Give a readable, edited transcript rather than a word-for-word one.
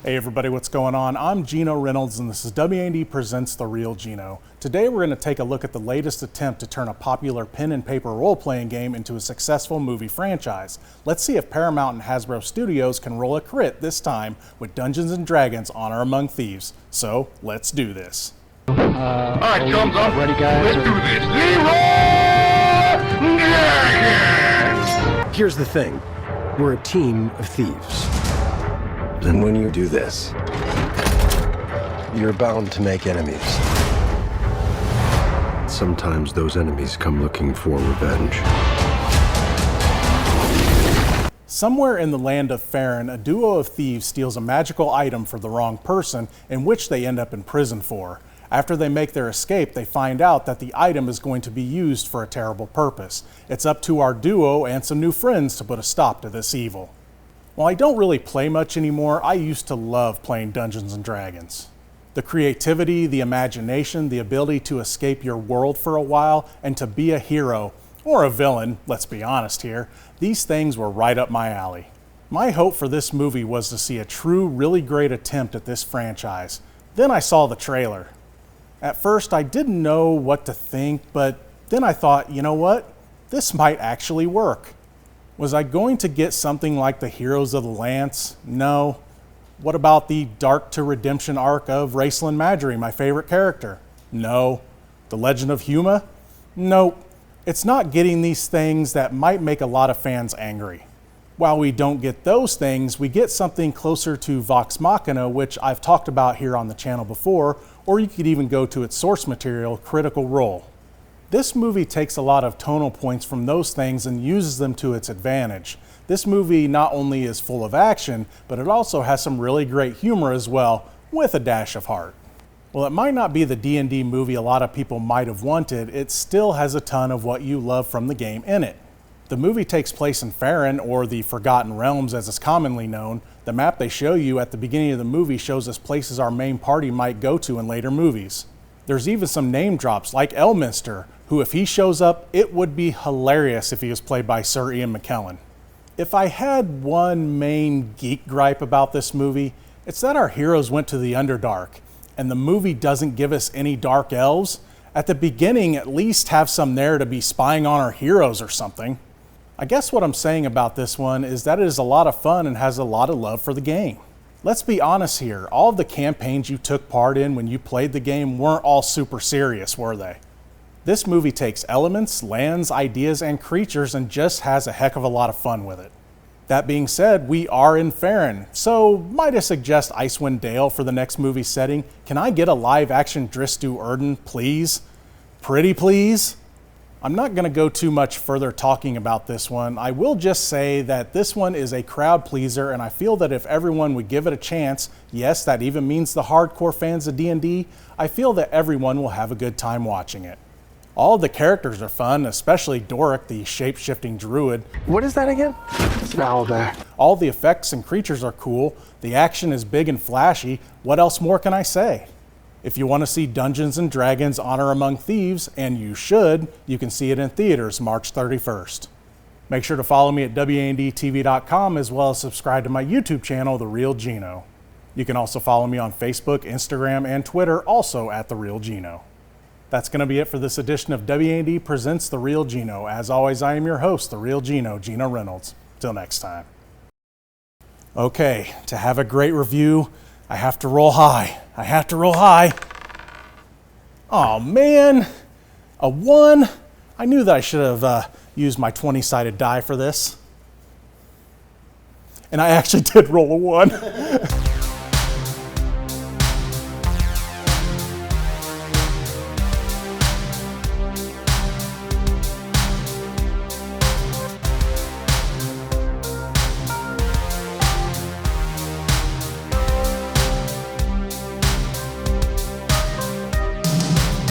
Hey everybody, what's going on? I'm Geno Reynolds and this is WAND Presents The Real Geno. Today we're going to take a look at the latest attempt to turn a popular pen and paper role-playing game into a successful movie franchise. Let's see if Paramount and Hasbro Studios can roll a crit this time with Dungeons & Dragons Honor Among Thieves. So, let's do this. Alright, thumbs up. Ready, guys? Let's do this. Leroy! Here's the thing. We're a team of thieves. And when you do this, you're bound to make enemies. Sometimes those enemies come looking for revenge. Somewhere in the land of Faerun, a duo of thieves steals a magical item for the wrong person, in which they end up in prison for. After they make their escape, they find out that the item is going to be used for a terrible purpose. It's up to our duo and some new friends to put a stop to this evil. While I don't really play much anymore, I used to love playing Dungeons & Dragons. The creativity, the imagination, the ability to escape your world for a while, and to be a hero, or a villain, let's be honest here, these things were right up my alley. My hope for this movie was to see a true, really great attempt at this franchise. Then I saw the trailer. At first, I didn't know what to think, but then I thought, you know what? This might actually work. Was I going to get something like the Heroes of the Lance? No. What about the dark to redemption arc of Raceland Madry, my favorite character? No. The Legend of Huma? Nope. It's not getting these things that might make a lot of fans angry. While we don't get those things, we get something closer to Vox Machina, which I've talked about here on the channel before, or you could even go to its source material, Critical Role. This movie takes a lot of tonal points from those things and uses them to its advantage. This movie not only is full of action, but it also has some really great humor as well, with a dash of heart. While it might not be the D&D movie a lot of people might have wanted, it still has a ton of what you love from the game in it. The movie takes place in Faerun, or the Forgotten Realms as it's commonly known. The map they show you at the beginning of the movie shows us places our main party might go to in later movies. There's even some name drops like Elminster, who if he shows up, it would be hilarious if he was played by Sir Ian McKellen. If I had one main geek gripe about this movie, it's that our heroes went to the Underdark, and the movie doesn't give us any dark elves. At the beginning, at least have some there to be spying on our heroes or something. I guess what I'm saying about this one is that it is a lot of fun and has a lot of love for the game. Let's be honest here, all of the campaigns you took part in when you played the game weren't all super serious, were they? This movie takes elements, lands, ideas, and creatures and just has a heck of a lot of fun with it. That being said, we are in Faerun, so might I suggest Icewind Dale for the next movie setting? Can I get a live-action Dristu Erden, please? Pretty please? I'm not going to go too much further talking about this one. I will just say that this one is a crowd pleaser, and I feel that if everyone would give it a chance, yes, that even means the hardcore fans of D&D, I feel that everyone will have a good time watching it. All of the characters are fun, especially Doric, the shape-shifting druid. What is that again? It's an owl bear. All the effects and creatures are cool. The action is big and flashy. What else more can I say? If you want to see Dungeons & Dragons Honor Among Thieves, and you should, you can see it in theaters March 31st. Make sure to follow me at WANDTV.com as well as subscribe to my YouTube channel, The Real Geno. You can also follow me on Facebook, Instagram, and Twitter, also at The Real Geno. That's going to be it for this edition of WAND Presents The Real Geno. As always, I am your host, The Real Geno, Geno Reynolds. Till next time. Okay, to have a great review, I have to roll high. I have to roll high. Oh man, a 1? I knew that I should have used my 20-sided die for this. And I actually did roll a 1.